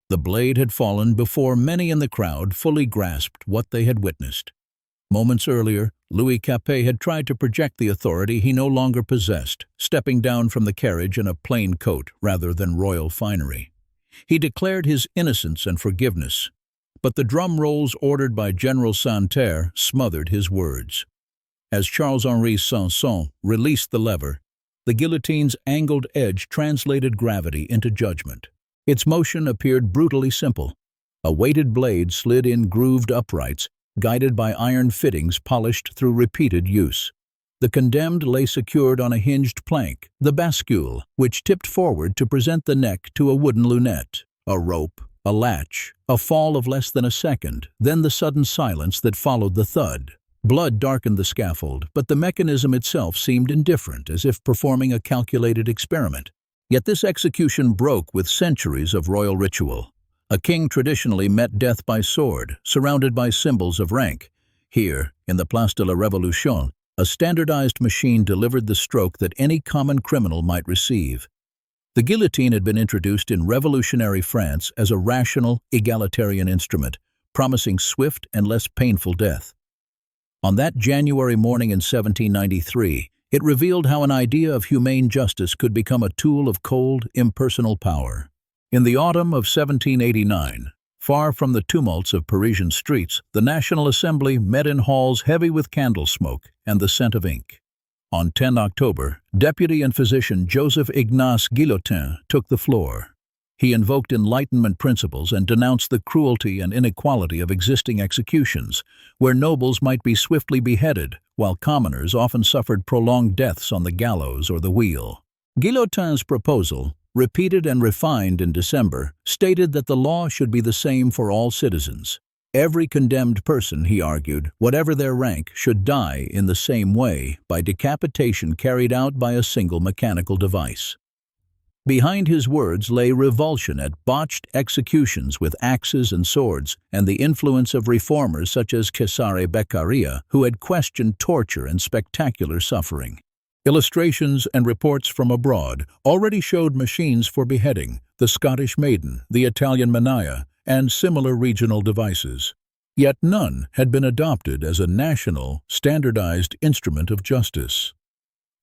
The blade had fallen before many in the crowd fully grasped what they had witnessed. Moments earlier, Louis Capet had tried to project the authority he no longer possessed, stepping down from the carriage in a plain coat rather than royal finery. He declared his innocence and forgiveness, but the drum rolls ordered by General Santerre smothered his words. As Charles-Henri Sanson released the lever, the guillotine's angled edge translated gravity into judgment. Its motion appeared brutally simple. A weighted blade slid in grooved uprights, guided by iron fittings polished through repeated use. The condemned lay secured on a hinged plank, the bascule, which tipped forward to present the neck to a wooden lunette. A rope, a latch, a fall of less than a second, then the sudden silence that followed the thud. Blood darkened the scaffold, but the mechanism itself seemed indifferent, as if performing a calculated experiment. Yet this execution broke with centuries of royal ritual. A king traditionally met death by sword, surrounded by symbols of rank. Here, in the Place de la Révolution, a standardized machine delivered the stroke that any common criminal might receive. The guillotine had been introduced in revolutionary France as a rational, egalitarian instrument, promising swift and less painful death. On that January morning in 1793, it revealed how an idea of humane justice could become a tool of cold, impersonal power. In the autumn of 1789, far from the tumults of Parisian streets, the National Assembly met in halls heavy with candle smoke and the scent of ink. On 10 October, deputy and physician Joseph Ignace Guillotin took the floor. He invoked Enlightenment principles and denounced the cruelty and inequality of existing executions, where nobles might be swiftly beheaded, while commoners often suffered prolonged deaths on the gallows or the wheel. Guillotin's proposal, repeated and refined in December, stated that the law should be the same for all citizens. Every condemned person, he argued, whatever their rank, should die in the same way, by decapitation carried out by a single mechanical device. Behind his words lay revulsion at botched executions with axes and swords, and the influence of reformers such as Cesare Beccaria, who had questioned torture and spectacular suffering. Illustrations and reports from abroad already showed machines for beheading, the Scottish maiden, the Italian mannaia, and similar regional devices. Yet none had been adopted as a national, standardized instrument of justice.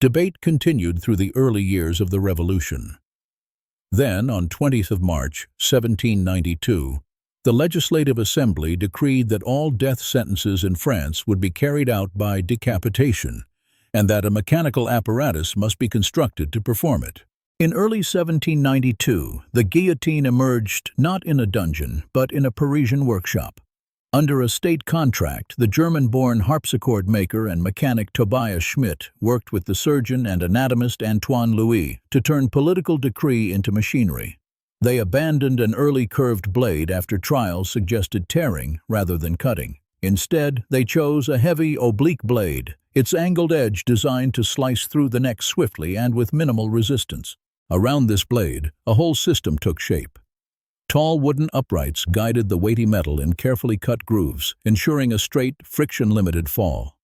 Debate continued through the early years of the Revolution. Then, on 20th of March, 1792, the Legislative Assembly decreed that all death sentences in France would be carried out by decapitation, and that a mechanical apparatus must be constructed to perform it. In early 1792, the guillotine emerged not in a dungeon, but in a Parisian workshop. Under a state contract, the German-born harpsichord maker and mechanic Tobias Schmidt worked with the surgeon and anatomist Antoine Louis to turn political decree into machinery. They abandoned an early curved blade after trials suggested tearing rather than cutting. Instead, they chose a heavy, oblique blade, its angled edge designed to slice through the neck swiftly and with minimal resistance. Around this blade, a whole system took shape. Tall wooden uprights guided the weighty metal in carefully cut grooves, ensuring a straight, friction-limited fall.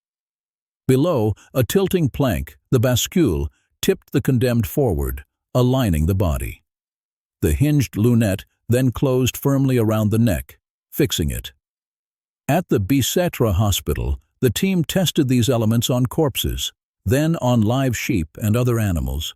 Below, a tilting plank, the bascule, tipped the condemned forward, aligning the body. The hinged lunette then closed firmly around the neck, fixing it. At the Bicêtre hospital, the team tested these elements on corpses, then on live sheep and other animals,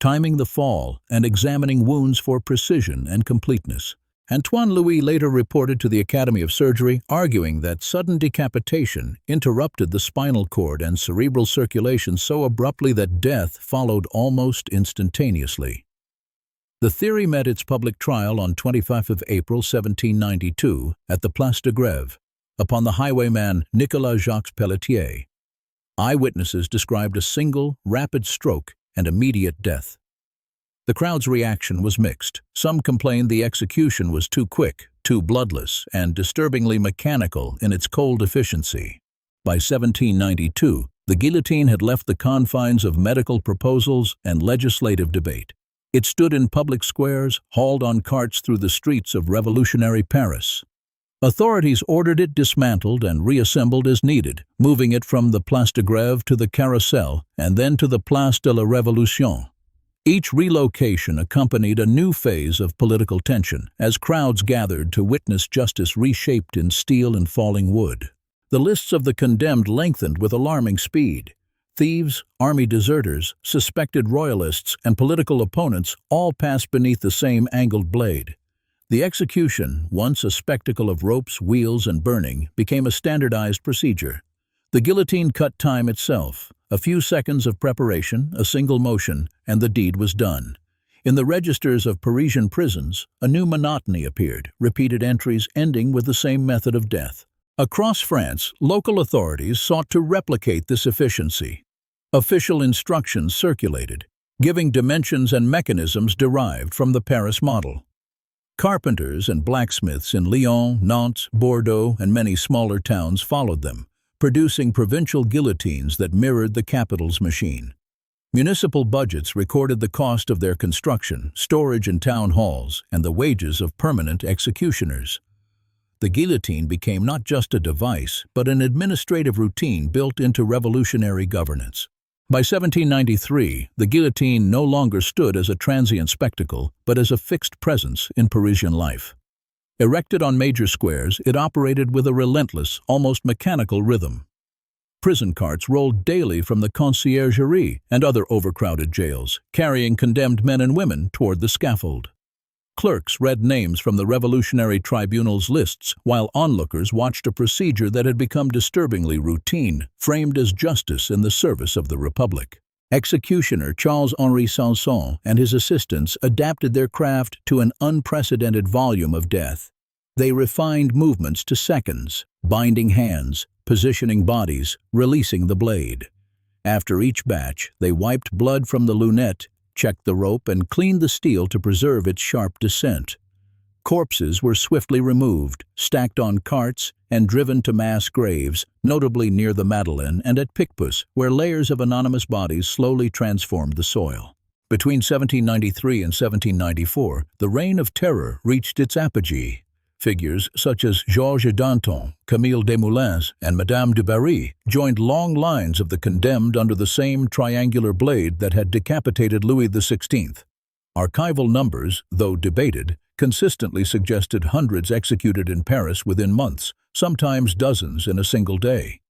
timing the fall and examining wounds for precision and completeness. Antoine Louis later reported to the Academy of Surgery, arguing that sudden decapitation interrupted the spinal cord and cerebral circulation so abruptly that death followed almost instantaneously. The theory met its public trial on 25 April 1792 at the Place de Grève, upon the highwayman Nicolas Jacques Pelletier. Eyewitnesses described a single, rapid stroke and immediate death. The crowd's reaction was mixed. Some complained the execution was too quick, too bloodless, and disturbingly mechanical in its cold efficiency. By 1792, the guillotine had left the confines of medical proposals and legislative debate. It stood in public squares, hauled on carts through the streets of revolutionary Paris. Authorities ordered it dismantled and reassembled as needed, moving it from the Place de Grève to the Carrousel and then to the Place de la Révolution. Each relocation accompanied a new phase of political tension as crowds gathered to witness justice reshaped in steel and falling wood. The lists of the condemned lengthened with alarming speed. Thieves, army deserters, suspected royalists, and political opponents all passed beneath the same angled blade. The execution, once a spectacle of ropes, wheels, and burning, became a standardized procedure. The guillotine cut time itself. A few seconds of preparation, a single motion, and the deed was done. In the registers of Parisian prisons, a new monotony appeared, repeated entries ending with the same method of death. Across France, local authorities sought to replicate this efficiency. Official instructions circulated, giving dimensions and mechanisms derived from the Paris model. Carpenters and blacksmiths in Lyon, Nantes, Bordeaux, and many smaller towns followed them, producing provincial guillotines that mirrored the capital's machine. Municipal budgets recorded the cost of their construction, storage in town halls, and the wages of permanent executioners. The guillotine became not just a device, but an administrative routine built into revolutionary governance. By 1793, the guillotine no longer stood as a transient spectacle, but as a fixed presence in Parisian life. Erected on major squares, it operated with a relentless, almost mechanical rhythm. Prison carts rolled daily from the conciergerie and other overcrowded jails, carrying condemned men and women toward the scaffold. Clerks read names from the revolutionary tribunal's lists, while onlookers watched a procedure that had become disturbingly routine, framed as justice in the service of the Republic. Executioner Charles-Henri Sanson and his assistants adapted their craft to an unprecedented volume of death. They refined movements to seconds, binding hands, positioning bodies, releasing the blade. After each batch, they wiped blood from the lunette, checked the rope, and cleaned the steel to preserve its sharp descent. Corpses were swiftly removed, stacked on carts, and driven to mass graves, notably near the Madeleine and at Picpus, where layers of anonymous bodies slowly transformed the soil. Between 1793 and 1794, the Reign of Terror reached its apogee. Figures such as Georges Danton, Camille Desmoulins, and Madame du Barry joined long lines of the condemned under the same triangular blade that had decapitated Louis XVI. Archival numbers, though debated, consistently suggested hundreds executed in Paris within months, sometimes dozens in a single day.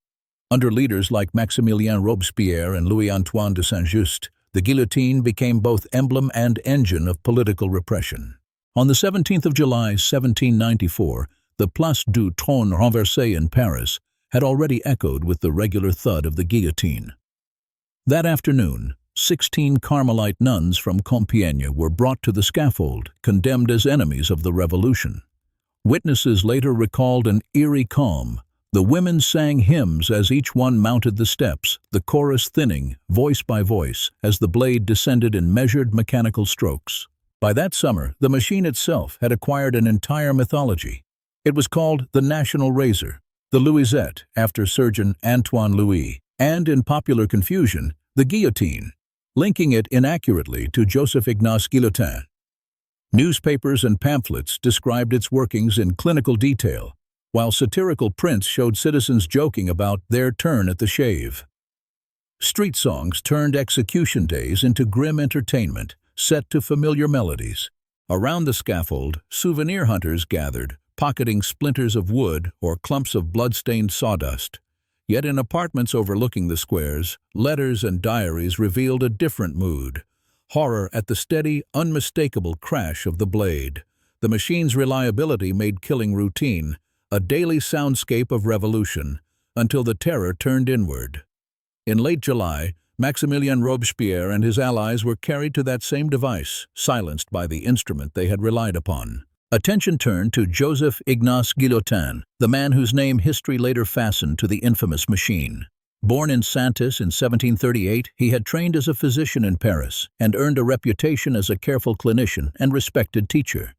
Under leaders like Maximilien Robespierre and Louis-Antoine de Saint-Just, the guillotine became both emblem and engine of political repression. On the 17th of July, 1794, the Place du Trône Renversé in Paris had already echoed with the regular thud of the guillotine. That afternoon, 16 Carmelite nuns from Compiègne were brought to the scaffold, condemned as enemies of the revolution. Witnesses later recalled an eerie calm. The women sang hymns as each one mounted the steps, the chorus thinning, voice by voice, as the blade descended in measured mechanical strokes. By that summer, the machine itself had acquired an entire mythology. It was called the National Razor, the Louisette, after surgeon Antoine Louis, and in popular confusion, the guillotine, linking it inaccurately to Joseph-Ignace Guillotin. Newspapers and pamphlets described its workings in clinical detail, while satirical prints showed citizens joking about their turn at the shave. Street songs turned execution days into grim entertainment, set to familiar melodies. Around the scaffold, souvenir hunters gathered, pocketing splinters of wood or clumps of blood-stained sawdust. Yet in apartments overlooking the squares, letters and diaries revealed a different mood. Horror at the steady, unmistakable crash of the blade. The machine's reliability made killing routine, a daily soundscape of revolution, until the terror turned inward. In late July, Maximilien Robespierre and his allies were carried to that same device, silenced by the instrument they had relied upon. Attention turned to Joseph-Ignace Guillotin, the man whose name history later fastened to the infamous machine. Born in Santis in 1738, he had trained as a physician in Paris and earned a reputation as a careful clinician and respected teacher.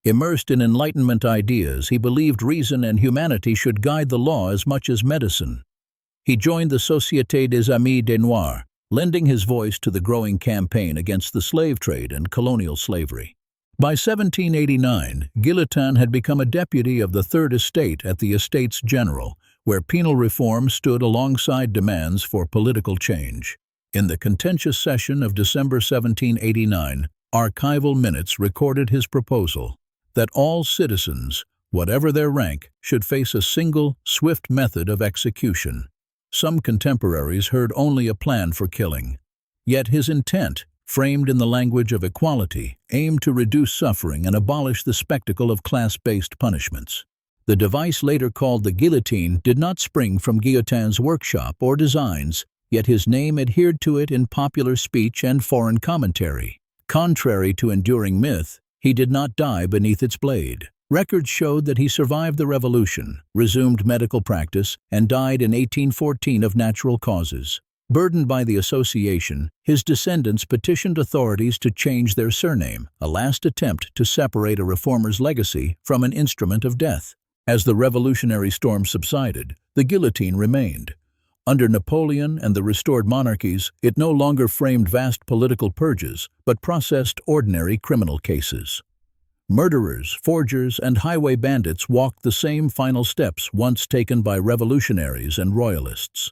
Immersed in Enlightenment ideas, he believed reason and humanity should guide the law as much as medicine. He joined the Société des Amis des Noirs, lending his voice to the growing campaign against the slave trade and colonial slavery. By 1789, Guillotin had become a deputy of the Third Estate at the Estates General, where penal reform stood alongside demands for political change. In the contentious session of December 1789, archival minutes recorded his proposal that all citizens, whatever their rank, should face a single, swift method of execution. Some contemporaries heard only a plan for killing. Yet his intent, framed in the language of equality, aimed to reduce suffering and abolish the spectacle of class-based punishments. The device later called the guillotine did not spring from Guillotine's workshop or designs, yet his name adhered to it in popular speech and foreign commentary. Contrary to enduring myth, he did not die beneath its blade. Records showed that he survived the revolution, resumed medical practice, and died in 1814 of natural causes. Burdened by the association, his descendants petitioned authorities to change their surname, a last attempt to separate a reformer's legacy from an instrument of death. As the revolutionary storm subsided, the guillotine remained. Under Napoleon and the restored monarchies, it no longer framed vast political purges, but processed ordinary criminal cases. Murderers, forgers, and highway bandits walked the same final steps once taken by revolutionaries and royalists.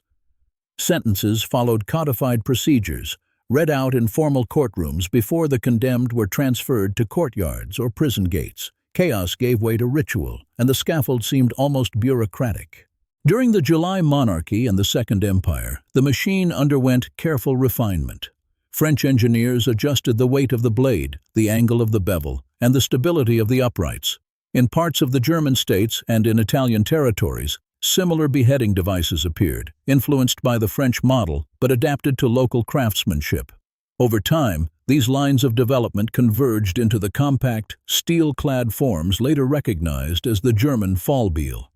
Sentences followed codified procedures, read out in formal courtrooms before the condemned were transferred to courtyards or prison gates. Chaos gave way to ritual, and the scaffold seemed almost bureaucratic. During the July monarchy and the Second Empire, the machine underwent careful refinement. French engineers adjusted the weight of the blade, the angle of the bevel, and the stability of the uprights. In parts of the German states and in Italian territories, similar beheading devices appeared, influenced by the French model but adapted to local craftsmanship. Over time, these lines of development converged into the compact, steel-clad forms later recognized as the German Fallbeil.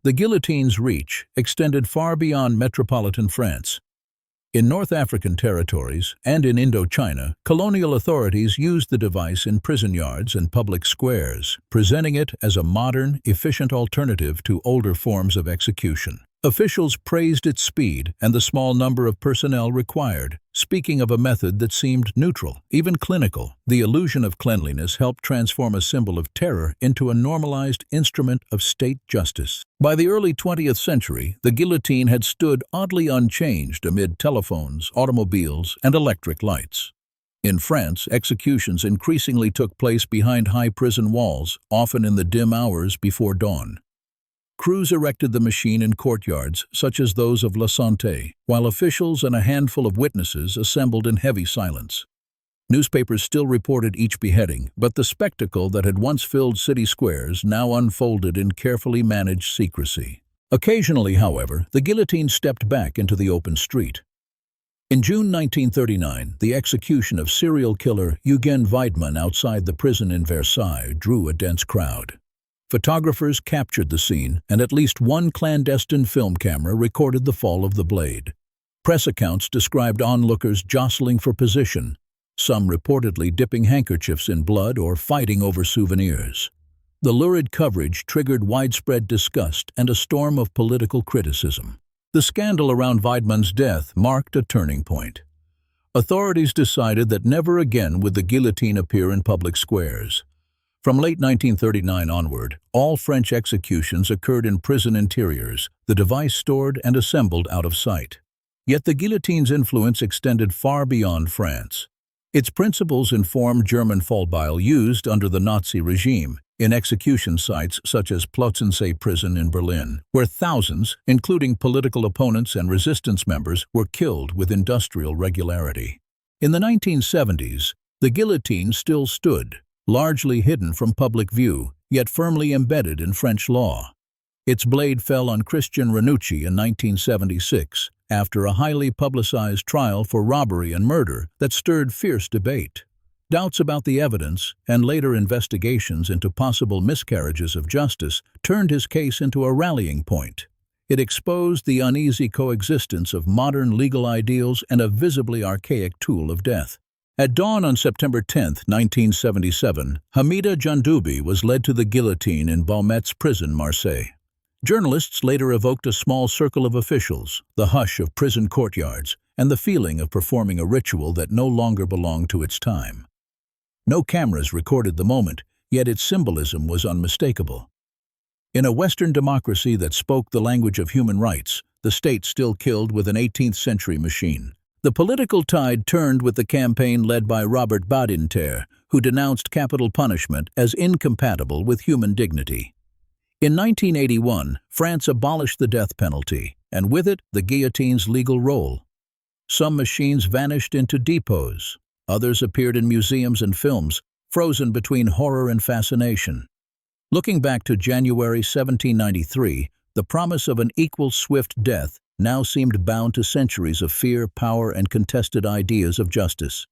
The guillotine's reach extended far beyond metropolitan France. In North African territories and in Indochina, colonial authorities used the device in prison yards and public squares, presenting it as a modern, efficient alternative to older forms of execution. Officials praised its speed and the small number of personnel required. Speaking of a method that seemed neutral, even clinical, the illusion of cleanliness helped transform a symbol of terror into a normalized instrument of state justice. By the early 20th century, the guillotine had stood oddly unchanged amid telephones, automobiles, and electric lights. In France, executions increasingly took place behind high prison walls, often in the dim hours before dawn. Crews erected the machine in courtyards, such as those of La Santé, while officials and a handful of witnesses assembled in heavy silence. Newspapers still reported each beheading, but the spectacle that had once filled city squares now unfolded in carefully managed secrecy. Occasionally, however, the guillotine stepped back into the open street. In June 1939, the execution of serial killer Eugen Weidmann outside the prison in Versailles drew a dense crowd. Photographers captured the scene, and at least one clandestine film camera recorded the fall of the blade. Press accounts described onlookers jostling for position, some reportedly dipping handkerchiefs in blood or fighting over souvenirs. The lurid coverage triggered widespread disgust and a storm of political criticism. The scandal around Weidmann's death marked a turning point. Authorities decided that never again would the guillotine appear in public squares. From late 1939 onward, all French executions occurred in prison interiors, the device stored and assembled out of sight. Yet the guillotine's influence extended far beyond France. Its principles informed German Fallbeil used under the Nazi regime in execution sites such as Plötzensee prison in Berlin, where thousands, including political opponents and resistance members, were killed with industrial regularity. In the 1970s, the guillotine still stood, largely hidden from public view, yet firmly embedded in French law. Its blade fell on Christian Ranucci in 1976, after a highly publicized trial for robbery and murder that stirred fierce debate. Doubts about the evidence and later investigations into possible miscarriages of justice turned his case into a rallying point. It exposed the uneasy coexistence of modern legal ideals and a visibly archaic tool of death. At dawn on September 10, 1977, Hamida Jandoubi was led to the guillotine in Baumet's prison, Marseille. Journalists later evoked a small circle of officials, the hush of prison courtyards, and the feeling of performing a ritual that no longer belonged to its time. No cameras recorded the moment, yet its symbolism was unmistakable. In a Western democracy that spoke the language of human rights, the state still killed with an 18th-century machine. The political tide turned with the campaign led by Robert Badinter, who denounced capital punishment as incompatible with human dignity. In 1981, France abolished the death penalty, and with it, the guillotine's legal role. Some machines vanished into depots. Others appeared in museums and films, frozen between horror and fascination. Looking back to January 1793, the promise of an equal swift death now seemed bound to centuries of fear, power, and contested ideas of justice.